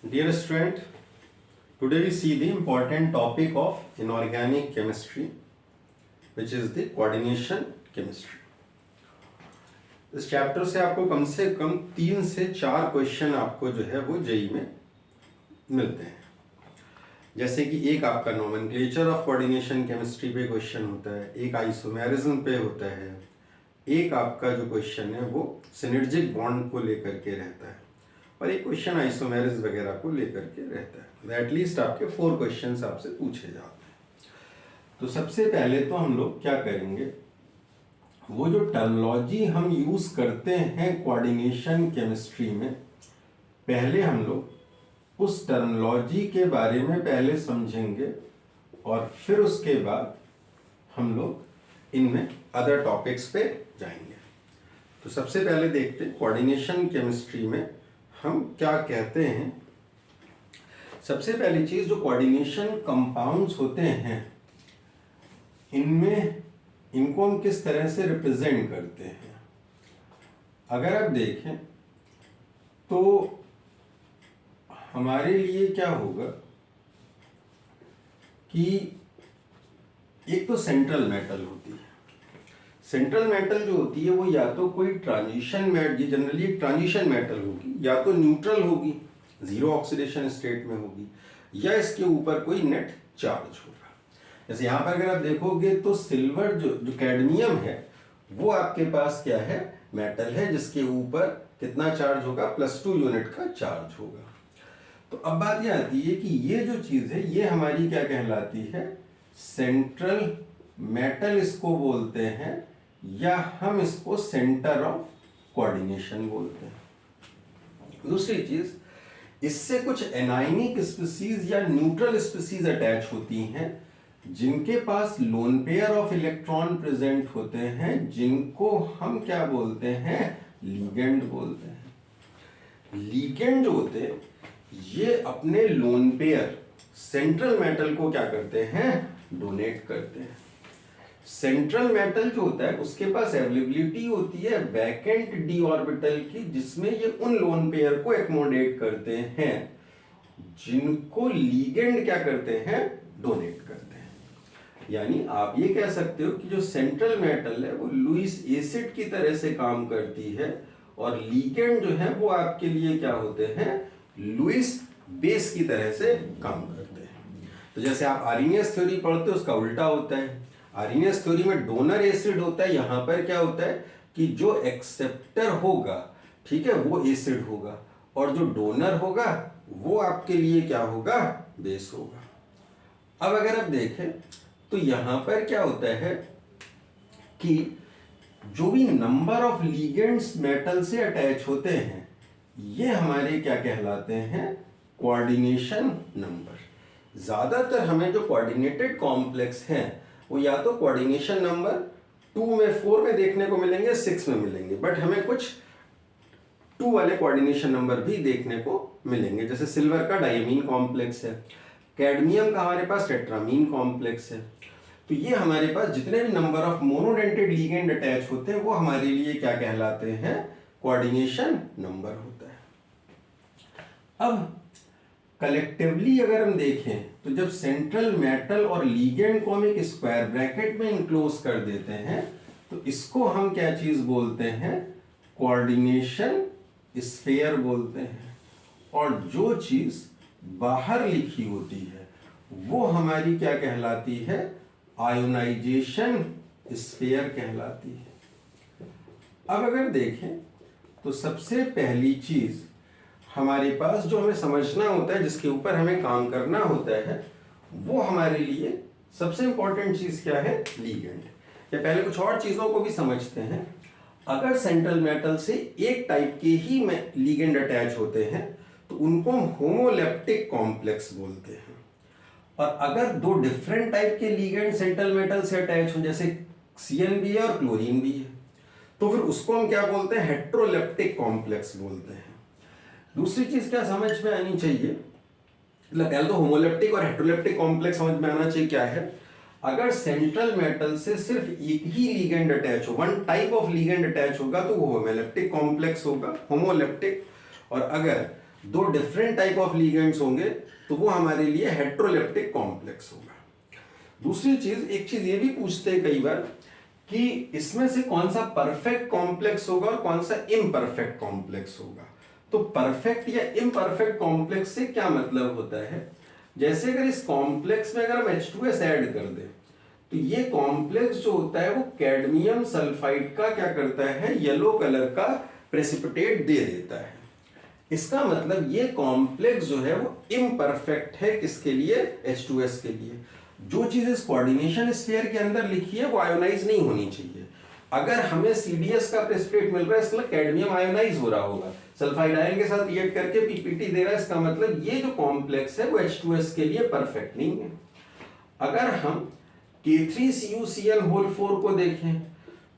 Dear student, today we see the important topic of inorganic chemistry, which is the coordination chemistry. इस chapter से आपको कम से कम 3 से 4 question आपको जो है वो जेई में मिलते हैं। जैसे कि एक आपका नोमेनक्लेचर ऑफ कोऑर्डिनेशन केमिस्ट्री पे क्वेश्चन होता है, एक आइसोमेरिज्म पे होता है, एक आपका जो क्वेश्चन है वो सिनर्जिक बॉन्ड को लेकर के रहता है और एक क्वेश्चन आइसोमेरिज वगैरह को लेकर के रहता है। एटलीस्ट आपके 4 क्वेश्चंस आपसे पूछे जाते हैं। तो सबसे पहले तो हम लोग क्या करेंगे, वो जो टर्मिनोलॉजी हम यूज करते हैं कोऑर्डिनेशन केमिस्ट्री में, पहले हम लोग उस टर्मिनोलॉजी के बारे में पहले समझेंगे और फिर उसके बाद हम लोग इनमें अदर टॉपिक्स पे जाएंगे। तो सबसे पहले देखते हैं कोऑर्डिनेशन केमिस्ट्री में हम क्या कहते हैं। सबसे पहली चीज, जो कोऑर्डिनेशन कंपाउंड्स होते हैं इनको हम किस तरह से रिप्रेजेंट करते हैं। अगर आप देखें तो हमारे लिए क्या होगा कि एक तो सेंट्रल मेटल होती है। सेंट्रल मेटल जो होती है वो या तो कोई transition metal, generally transition metal होगी, या तो न्यूट्रल होगी, जीरो ऑक्सीडेशन स्टेट में होगी, या इसके ऊपर कोई नेट चार्ज होगा। जैसे यहाँ पर अगर आप देखोगे तो सिल्वर जो कैडमियम है वो आपके पास क्या है, मेटल है जिसके ऊपर कितना चार्ज होगा, +2 यूनिट का चार्ज होगा। तो अब बात यह आती है कि ये जो चीज है ये हमारी क्या कहलाती है, सेंट्रल मेटल इसको बोलते हैं, या हम इसको सेंटर ऑफ कोऑर्डिनेशन बोलते हैं। दूसरी चीज, इससे कुछ एनायनिक स्पीसीज या न्यूट्रल स्पीसीज अटैच होती हैं जिनके पास lone pair of electron present होते हैं, जिनको हम क्या बोलते हैं, लिगेंड बोलते हैं। लिगेंड जो होते हैं ये अपने लोन पेयर सेंट्रल मेटल को क्या करते हैं, डोनेट करते हैं। सेंट्रल मेटल जो होता है उसके पास अवेलेबिलिटी होती है वैकेंट डी ऑर्बिटल की, जिसमें ये उन लोन पेयर को एकोमोडेट करते हैं जिनको लिगेंड क्या करते हैं, डोनेट करते हैं। यानी आप ये कह सकते हो कि जो सेंट्रल मेटल है वो लुईस एसिड की तरह से काम करती है और लिगेंड जो है वो आपके लिए क्या होते हैं, लुईस बेस की तरह से काम करते हैं। तो जैसे आप आर्रीनियस थ्योरी पढ़ते हो उसका उल्टा होता है। आर्रीनियस थ्योरी में डोनर एसिड होता है, यहाँ पर क्या होता है कि जो एक्सेप्टर होगा, ठीक है, वो एसिड होगा और जो डोनर होगा वो आपके लिए क्या होगा, बेस होगा। अब अगर आप देखें तो यहाँ पर क्या होता है कि जो भी नंबर ऑफ लिगेंड्स मेटल से अटैच होते हैं ये हमारे क्या कहलाते हैं, कोऑर्डिनेशन नंबर। ज्यादातर हमें जो कोऑर्डिनेटेड कॉम्प्लेक्स हैं वो या तो कोऑर्डिनेशन नंबर 2 में, 4 में देखने को मिलेंगे, 6 में मिलेंगे, बट हमें कुछ 2 वाले कोऑर्डिनेशन नंबर भी देखने को मिलेंगे। जैसे सिल्वर का डायमीन कॉम्प्लेक्स है, कैडमियम का हमारे पास टेट्रामीन कॉम्प्लेक्स है। तो ये हमारे पास जितने भी number of monodentate ligand attach होते हैं वो हमारे लिए क्या कहलाते हैं, कोऑर्डिनेशन नंबर होता है। अब कलेक्टिवली अगर हम देखें तो जब सेंट्रल मेटल और लिगेंड को हम एक स्क्वायर ब्रैकेट में इनक्लोज कर देते हैं तो इसको हम क्या चीज बोलते हैं, कोऑर्डिनेशन स्फीयर बोलते हैं। और जो चीज बाहर लिखी होती है वो हमारी क्या कहलाती है, आयोनाइजेशन स्फीयर कहलाती है। अब अगर देखें तो सबसे पहली चीज हमारे पास जो हमें समझना होता है, जिसके ऊपर हमें काम करना होता है, वो हमारे लिए सबसे इंपॉर्टेंट चीज क्या है, लिगेंड। या पहले कुछ और चीजों को भी समझते हैं। अगर सेंट्रल मेटल से एक टाइप के ही लिगेंड अटैच होते हैं तो उनको हम होमोलेप्टिक कॉम्प्लेक्स बोलते हैं। और अगर 2 डिफरेंट टाइप के लिगेंड सेंट्रल मेटल से अटैच हो, जैसे CN भी है और क्लोरीन भी है, तो फिर उसको हम क्या बोलते हैं, हेट्रोलेप्टिक कॉम्प्लेक्स बोलते हैं। दूसरी चीज क्या समझ में आनी चाहिए, पहले तो होमोलेप्टिक और हेट्रोलेप्टिक कॉम्प्लेक्स समझ में आना चाहिए क्या है। अगर सेंट्रल मेटल से सिर्फ एक ही लिगेंड अटैच हो, 1 टाइप ऑफ लिगेंड अटैच होगा तो वो होमोलेप्टिक कॉम्प्लेक्स होगा, होमोलेप्टिक। और अगर दो डिफरेंट टाइप ऑफ लिगेंड्स होंगे तो वो हमारे लिए हेट्रोलेप्टिक कॉम्प्लेक्स होगा। दूसरी चीज, एक चीज ये भी पूछते हैं कई बार कि इसमें से कौन सा परफेक्ट कॉम्प्लेक्स होगा और कौन सा इम्परफेक्ट कॉम्प्लेक्स होगा। तो परफेक्ट या इम्परफेक्ट कॉम्प्लेक्स से क्या मतलब होता है, जैसे अगर इस कॉम्प्लेक्स में अगर हम H2S ऐड कर दें तो ये कॉम्प्लेक्स जो होता है वो कैडमियम सल्फाइड का क्या करता है, येलो कलर का प्रेसिपिटेट दे देता है। इसका मतलब ये कॉम्प्लेक्स जो है वो इम्परफेक्ट है, किसके लिए, H2S के लिए। जो चीज इस कोऑर्डिनेशन स्फीयर के अंदर लिखी है वो आयोनाइज नहीं होनी चाहिए। अगर हमें CDS का प्रेसिपिटेट मिल रहा है, इसका मतलब कैडमियम आयोनाइज हो रहा होगा, सल्फाइड आयन के साथ रिएक्ट करके PPT दे रहा है, इसका मतलब ये जो कॉम्प्लेक्स है वो H2S के लिए परफेक्ट नहीं है। अगर हम K3CuCl4 को देखें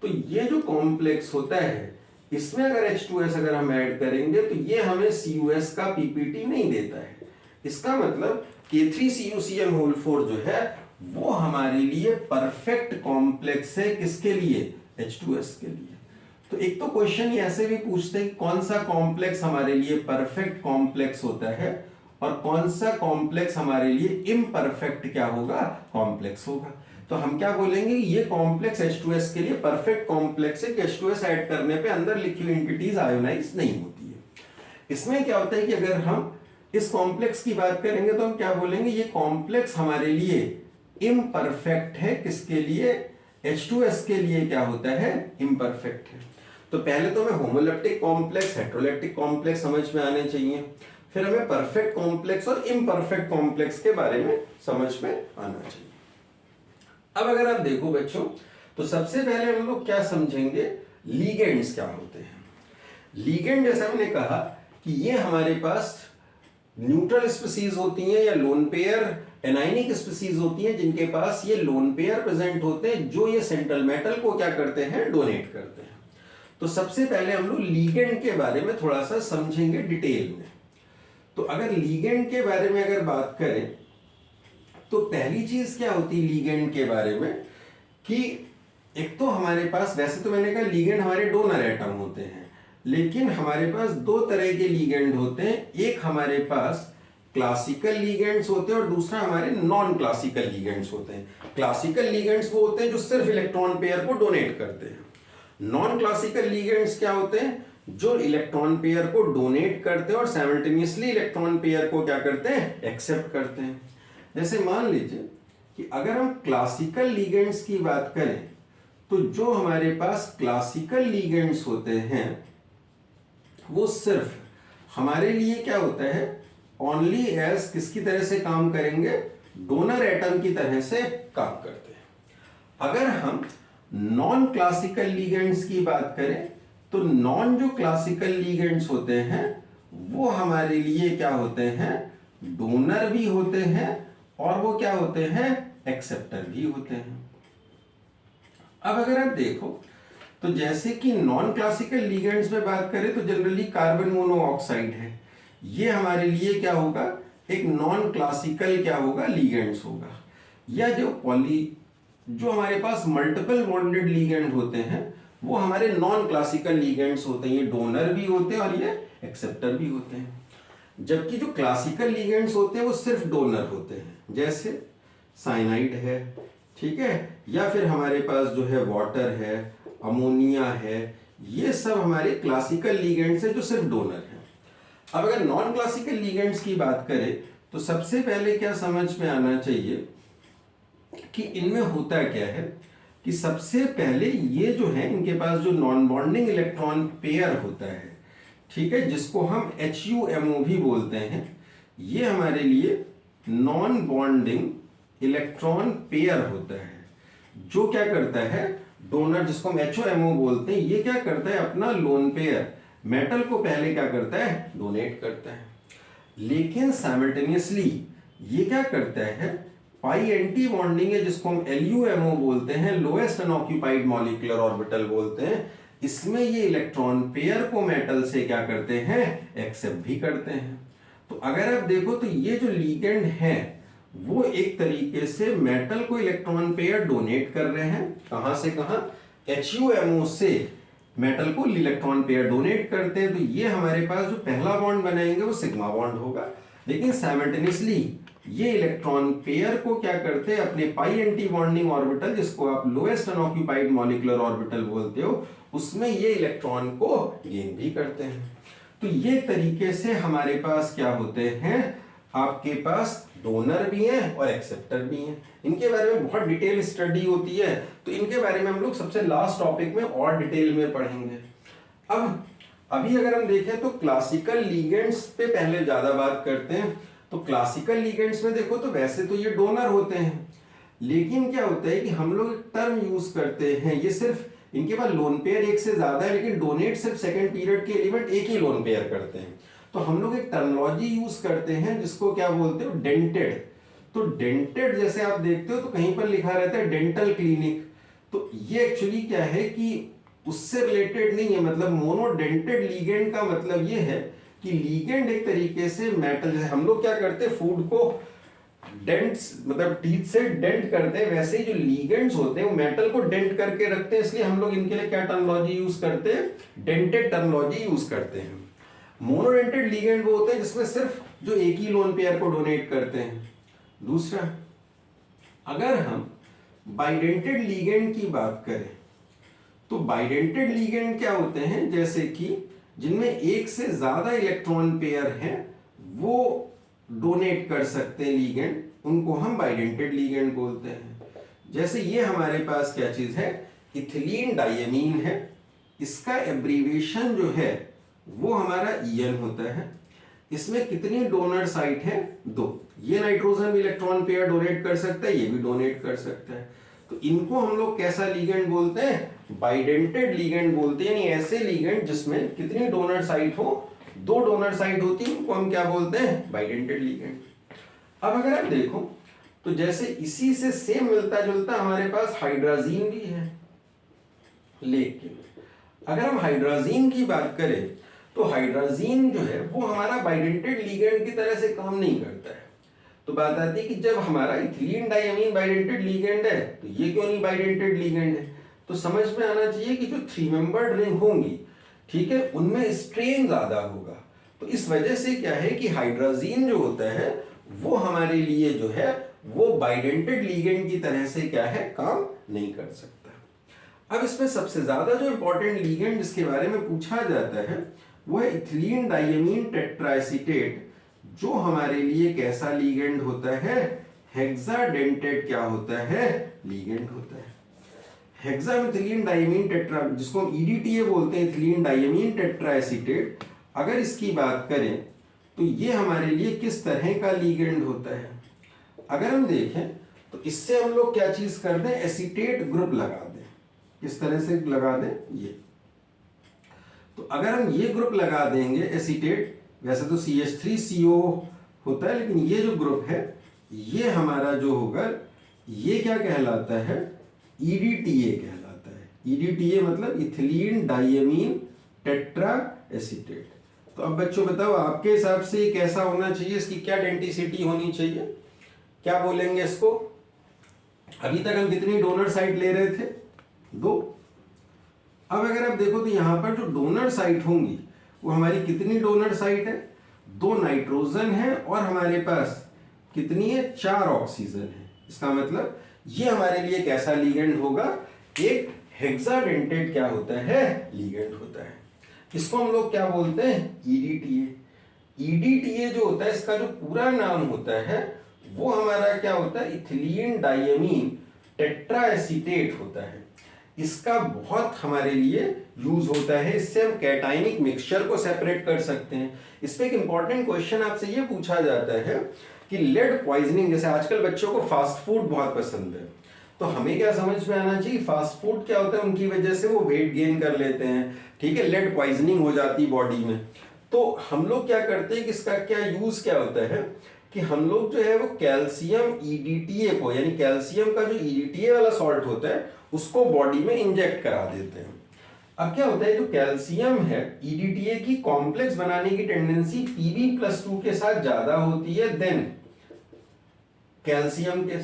तो ये जो कॉम्प्लेक्स होता है इसमें अगर H2S अगर हम ऐड करेंगे तो ये हमें CuS का PPT नहीं देता है। इसका मतलब K3CuCl4 जो है वो हमारे लिए परफेक्ट कॉम्प्लेक्स है, किसके लिए, H2S के लिए। तो एक तो क्वेश्चन ये ऐसे भी पूछते हैं कि कौन सा कॉम्प्लेक्स हमारे लिए परफेक्ट कॉम्प्लेक्स होता है और कौन सा कॉम्प्लेक्स हमारे लिए इम्परफेक्ट क्या होगा, कॉम्प्लेक्स होगा। तो हम क्या बोलेंगे, ये कॉम्प्लेक्स H2S के लिए परफेक्ट कॉम्प्लेक्स है कि H2S ऐड करने पे अंदर लिखी हुई एंटिटीज आयोनाइज नहीं होती है। इसमें क्या होता है कि अगर हम इस कॉम्प्लेक्स की बात करेंगे तो हम क्या बोलेंगे, ये कॉम्प्लेक्स हमारे लिए इम्परफेक्ट है, किसके लिए, H2S के लिए क्या होता है, इम्परफेक्ट है। तो पहले तो हमें होमोलेप्टिक कॉम्प्लेक्स, हेट्रोलेप्टिक कॉम्प्लेक्स समझ में आने चाहिए, फिर हमें परफेक्ट कॉम्प्लेक्स और इम्परफेक्ट कॉम्प्लेक्स के बारे में समझ में आना चाहिए। अब अगर आप देखो बच्चों तो सबसे पहले हम लोग क्या समझेंगे, लीगेंड्स क्या होते हैं। लीगेंड जैसा हमने कहा कि ये हमारे पास न्यूट्रल स्पीसीज होती हैं या लोन पेयर एनायनिक स्पीसीज होती हैं जिनके पास ये लोन पेयर प्रेजेंट होते हैं, जो ये सेंट्रल मेटल को क्या करते हैं, डोनेट करते हैं। तो सबसे पहले हम लोग लीगेंड के बारे में थोड़ा सा समझेंगे डिटेल में। तो अगर लीगेंड के बारे में अगर बात करें तो पहली चीज क्या होती है लीगेंड के बारे में कि एक तो हमारे पास, वैसे तो मैंने कहा लीगेंड हमारे डोनर एटम होते हैं, लेकिन हमारे पास दो तरह के लीगेंड होते हैं। एक हमारे पास क्लासिकल लीगेंड्स होते हैं और दूसरा हमारे नॉन क्लासिकल लीगेंड्स होते हैं। क्लासिकल लीगेंड्स वो होते हैं जो सिर्फ इलेक्ट्रॉन पेयर को डोनेट करते हैं। नॉन क्लासिकल लीगेंड्स क्या होते हैं, जो इलेक्ट्रॉन पेयर को डोनेट करते हैं और साइमल्टेनियसली इलेक्ट्रॉन पेयर को क्या करते हैं, एक्सेप्ट करते हैं। जैसे मान लीजिए कि अगर हम क्लासिकल लीगेंड्स की बात करें तो जो हमारे पास क्लासिकल लीगेंड्स होते हैं वो सिर्फ हमारे लिए क्या होता है, ओनली एज किसकी तरह से काम करेंगे, डोनर एटम की तरह से काम करते हैं। अगर हम नॉन क्लासिकल लीगेंड्स की बात करें तो नॉन जो क्लासिकल लीगेंड्स होते हैं वो हमारे लिए क्या होते हैं, डोनर भी होते हैं और वो क्या होते हैं, एक्सेप्टर भी होते हैं। अब अगर आप देखो तो जैसे कि नॉन क्लासिकल लीगेंड्स में बात करें तो जनरली कार्बन मोनोऑक्साइड है, ये हमारे लिए क्या होगा, एक नॉन क्लासिकल क्या होगा, लीगेंड्स होगा। या जो हमारे पास मल्टीपल बॉन्डेड लीगेंड होते हैं वो हमारे नॉन क्लासिकल लीगेंड्स होते हैं, ये डोनर भी होते हैं और ये एक्सेप्टर भी होते हैं। जबकि जो क्लासिकल लीगेंड्स होते हैं वो सिर्फ डोनर होते हैं, जैसे साइनाइड है, ठीक है, या फिर हमारे पास जो है वाटर है, अमोनिया है, ये सब हमारे क्लासिकल लीगेंड्स है जो सिर्फ डोनर है। अब अगर नॉन क्लासिकल लीगेंड्स की बात करें तो सबसे पहले क्या समझ में आना चाहिए कि इनमें होता क्या है कि सबसे पहले ये जो है इनके पास जो नॉन बॉन्डिंग इलेक्ट्रॉन पेयर होता है, ठीक है, जिसको हम HUMO भी बोलते हैं, ये हमारे लिए नॉन बॉन्डिंग इलेक्ट्रॉन पेयर होता है जो क्या करता है, डोनर जिसको हम HOMO बोलते हैं, ये क्या करता है, अपना लोन पेयर मेटल को पहले क्या करता है, डोनेट करता है। लेकिन साइमल्टेनियसली ये क्या करता है, पाई एंटी बॉन्डिंग है जिसको हम LUMO बोलते हैं, लोएस्ट अनऑक्यूपाइड मॉलिक्यूलर ऑर्बिटल बोलते हैं, इसमें ये इलेक्ट्रॉन पेयर को मेटल से क्या करते हैं, एक्सेप्ट भी करते हैं। तो अगर आप देखो तो ये जो लीगेंड है वो एक तरीके से मेटल को इलेक्ट्रॉन पेयर डोनेट कर रहे हैं, कहां से कहां, HUMO से मेटल को इलेक्ट्रॉन पेयर डोनेट करते हैं, तो ये हमारे पास जो पहला बॉन्ड बनाएंगे वो सिग्मा बॉन्ड होगा। लेकिन साइमल्टेनियसली ये इलेक्ट्रॉन पेयर को क्या करते हैं, अपने पाई एंटी बॉन्डिंग ऑर्बिटल, जिसको आप लोएस्ट अनऑक्यूपाइड मॉलिक्यूलर ऑर्बिटल बोलते हो, उसमें ये इलेक्ट्रॉन को गेन भी करते हैं। तो ये तरीके से हमारे पास क्या होते हैं, आपके पास डोनर भी हैं और एक्सेप्टर भी हैं। इनके बारे में बहुत डिटेल स्टडी होती है, तो इनके बारे में हम लोग सबसे लास्ट टॉपिक में और डिटेल में पढ़ेंगे। अब अभी अगर हम देखें तो क्लासिकल लीगेंड्स पे पहले ज्यादा बात करते हैं। तो क्लासिकल लीगेंड्स में देखो तो वैसे तो ये डोनर होते हैं, लेकिन क्या होता है कि हम लोग एक टर्म यूज करते हैं, ये सिर्फ इनके पास लोन पेयर एक से ज्यादा है, लेकिन डोनेट सिर्फ सेकंड पीरियड के एलिमेंट एक ही लोन पेयर करते हैं। तो हम लोग एक टर्मिनोलॉजी यूज करते हैं जिसको क्या बोलते हो, डेंटेड। तो डेंटेड जैसे आप देखते हो तो कहीं पर लिखा रहता है डेंटल क्लिनिक, तो ये एक्चुअली क्या है कि उससे रिलेटेड नहीं है। मतलब मोनोडेंटेड लीगेंड का मतलब ये है कि लीगेंड एक तरीके से मेटल, जैसे हम लोग क्या करते हैं फूड को डेंट्स मतलब टीथ से डेंट करते हैं, वैसे ही जो लीगेंड्स होते हैं वो मेटल को डेंट करके रखते हैं, इसलिए हम लोग इनके लिए क्या टर्मिनोलॉजी यूज करते हैं, डेंटेड टर्मिनोलॉजी यूज करते हैं। मोनोडेंटेड लीगेंड वो होते हैं जिसमें सिर्फ जो एक ही लोन पेयर को डोनेट करते हैं। दूसरा, अगर हम बाइडेंटेड लीगेंड की बात करें तो बाइडेंटेड लीगेंड क्या होते हैं, जैसे कि जिनमें एक से ज्यादा इलेक्ट्रॉन पेयर हैं वो डोनेट कर सकते हैं लीगेंड, उनको हम बाइडेंटेड लीगेंड बोलते हैं। जैसे ये हमारे पास क्या चीज है, इथिलीन डायमीन है, इसका एब्रीविएशन जो है वो हमारा ईएन होता है। इसमें कितनी डोनर साइट है, 2। ये नाइट्रोजन भी इलेक्ट्रॉन पेयर डोनेट कर सकता है, ये भी डोनेट कर सकता है। तो इनको हम लोग कैसा लीगेंड बोलते हैं, बाइडेंटेड लीगेंड बोलते हैं। यानी ऐसे लीगेंड जिसमें कितनी डोनर साइट हो, 2 डोनर साइट होती है, उनको हम क्या बोलते हैं, बाइडेंटेड लीगेंड। अब अगर आप देखो तो जैसे इसी से सेम मिलता जुलता हमारे पास हाइड्राजीन भी है, लेकिन अगर हम हाइड्राजीन की बात करें तो हाइड्राजीन जो है वो हमारा बाइडेंटेड लीगेंड की तरह से काम नहीं करता है। तो बात आती है कि जब हमारा इथिलीन डायमीन बाइडेंटेड लीगेंड है तो ये क्यों नहीं बाइडेंटेड लीगेंड है। तो समझ में आना चाहिए कि जो 3 मेंबर्ड रिंग होंगी, ठीक है, उनमें स्ट्रेन ज्यादा होगा। तो इस वजह से क्या है कि हाइड्राजीन जो होता है वो हमारे लिए जो है वो बाइडेंटेड लीगेंड की तरह से क्या है, काम नहीं कर सकता। अब इसमें सबसे ज्यादा जो इंपॉर्टेंट लीगेंड जिसके बारे में पूछा जाता है वो है इथिलीन डायमीन टेट्राएसीटेट, जो हमारे लिए कैसा लीगेंड होता है, हेक्साडेंटेड क्या होता है, लीगेंड होता है। हेक्सामिथिलीन डायमीन टेट्रा, जिसको हम ईडीटीए बोलते हैं, इथिलीन डायमीन टेट्राएसीटेट, अगर इसकी बात करें तो ये हमारे लिए किस तरह का लीगेंड होता है। अगर हम देखें तो इससे हम लोग क्या चीज कर दें, एसीटेट ग्रुप लगा दें। किस तरह से लगा दें, ये तो अगर हम ये ग्रुप लगा देंगे एसीटेट, वैसे तो CH3CO होता है, लेकिन ये जो ग्रुप है ये हमारा जो होगा ये क्या कहलाता है, EDTA कहलाता है। EDTA मतलब इथिलीन डायमीन टेट्रा एसीटेट। तो अब बच्चों बताओ आपके हिसाब से ये कैसा होना चाहिए, इसकी क्या डेंसिटी होनी चाहिए, क्या बोलेंगे इसको। अभी तक हम कितनी डोनर साइट ले रहे थे, 2। अब अगर आप देखो तो यहां पर जो डोनर साइट होंगी वो हमारी कितनी डोनर साइट है, 2 नाइट्रोजन है और हमारे पास कितनी है, 4 ऑक्सीजन है। इसका मतलब ये हमारे लिए कैसा लीगेंड होगा, एक हेक्साडेंटेड क्या होता है, लीगेंड होता है। इसको हम लोग क्या बोलते हैं, EDTA। EDTA जो होता है इसका जो पूरा नाम होता है वो हमारा क्या होता है, इथिलीन डायमीन टेट्राएसीटेट होता है। इसका बहुत हमारे लिए यूज होता है, इससे हम कैटाइनिक मिक्सचर को सेपरेट कर सकते हैं। इस पे एक इंपॉर्टेंट क्वेश्चन आपसे ये पूछा जाता है कि लेड पॉइजनिंग, जैसे आजकल बच्चों को फास्ट फूड बहुत पसंद है, तो हमें क्या समझ में आना चाहिए, फास्ट फूड क्या होता है, उनकी वजह से वो वेट गेन कर लेते हैं, ठीक है, लेड पॉइजनिंग हो जाती बॉडी में। तो हम लोग क्या करते हैं कि इसका क्या यूज क्या होता है कि हम लोग जो है वो कैल्शियम EDTA को, यानी कैल्शियम का जो EDTA वाला सॉल्ट होता है उसको बॉडी में इंजेक्ट करा देते हैं। अब क्या होता है, जो कैल्शियम है EDTA की कॉम्प्लेक्स बनाने की टेंडेंसी Pb+2 के साथ ज्यादा होती है देन कैल्शियम के।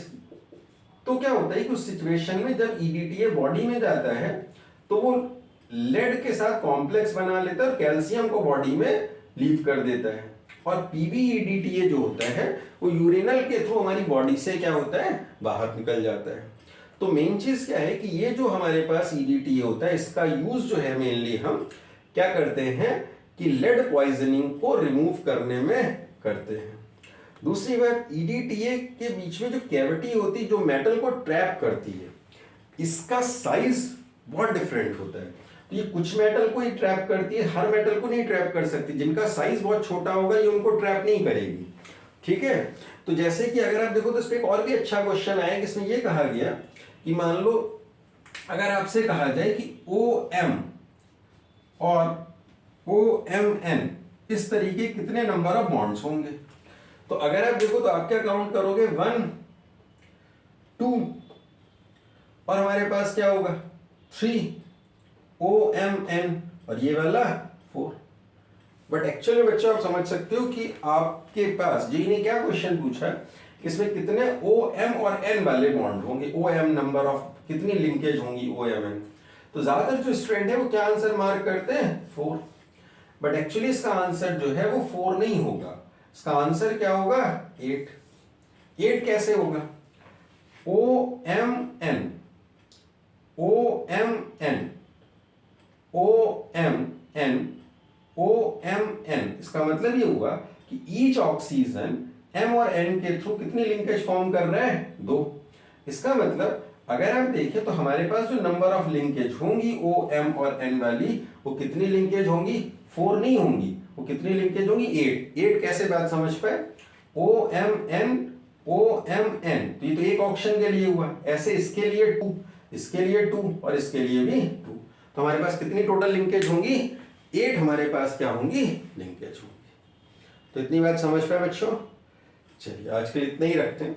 तो क्या होता है कि उस सिचुएशन में जब EDTA बॉडी में जाता है तो वो लेड के साथ कॉम्प्लेक्स बना लेता है और कैल्शियम को बॉडी में लीव कर देता है। और पीबीईडीटीए जो होता है वो यूरिनल के थ्रू हमारी बॉडी से क्या होता है, बाहर निकल जाता है। तो मेन चीज क्या है कि ये जो हमारे पास ईडीटीए होता है इसका यूज जो है मेनली हम क्या करते हैं कि लेड पॉइजनिंग को रिमूव करने में करते हैं। दूसरी बात, ईडीटीए के बीच में जो कैविटी होती है जो मेटल को ट्रैप करती है, इसका साइज बहुत डिफरेंट होता है। तो ये कुछ मेटल को ही ट्रैप करती है, हर मेटल को नहीं ट्रैप कर सकती। जिनका साइज बहुत छोटा होगा ये उनको ट्रैप नहीं करेगी, ठीक है। तो जैसे कि अगर आप देखो तो इस पर एक और भी अच्छा क्वेश्चन आया जिसमें ये कहा गया कि मान लो अगर आपसे कहा जाए कि OM और OMN इस तरीके कितने नंबर ऑफ बॉन्ड्स होंगे, तो अगर आप देखो तो आप क्या काउंट करोगे 1 2 और हमारे पास क्या होगा 3 OMN और ये वाला 4। बट एक्चुअली बच्चों आप समझ सकते हो कि आपके पास जी ने क्या क्वेश्चन पूछा, इसमें कितने OM और N वाले बॉन्ड होंगे, OM नंबर ऑफ कितनी लिंकेज होंगी OMN। तो ज्यादातर जो स्टूडेंट है वो क्या आंसर मार्क करते हैं 4। बट एक्चुअली इसका आंसर जो है वो 4 नहीं होगा, इसका आंसर क्या होगा 8। 8 कैसे होगा, OMN OMN OMN OMN, इसका मतलब ये हुआ कि ईच ऑक्सीजन M और N के थ्रू कितनी लिंकेज फॉर्म कर रहा है 2। इसका मतलब अगर आप देखें तो हमारे पास जो नंबर ऑफ लिंकेज होंगी OM और N वाली वो कितनी लिंकेज होंगी 4 नहीं होंगी, वो कितनी लिंकेज होंगी 8। 8 कैसे बात समझ पाए, OMN OMN, तो ये तो एक ऑप्शन के लिए हुआ, ऐसे इसके लिए 2, इसके लिए 2 और इसके लिए भी 2। तो हमारे पास कितनी टोटल लिंकेज होंगी 8 हमारे पास क्या होंगी लिंकेज होंगी। तो इतनी बात समझ पाए बच्चों। चलिए आज के लिए इतना ही रखते हैं।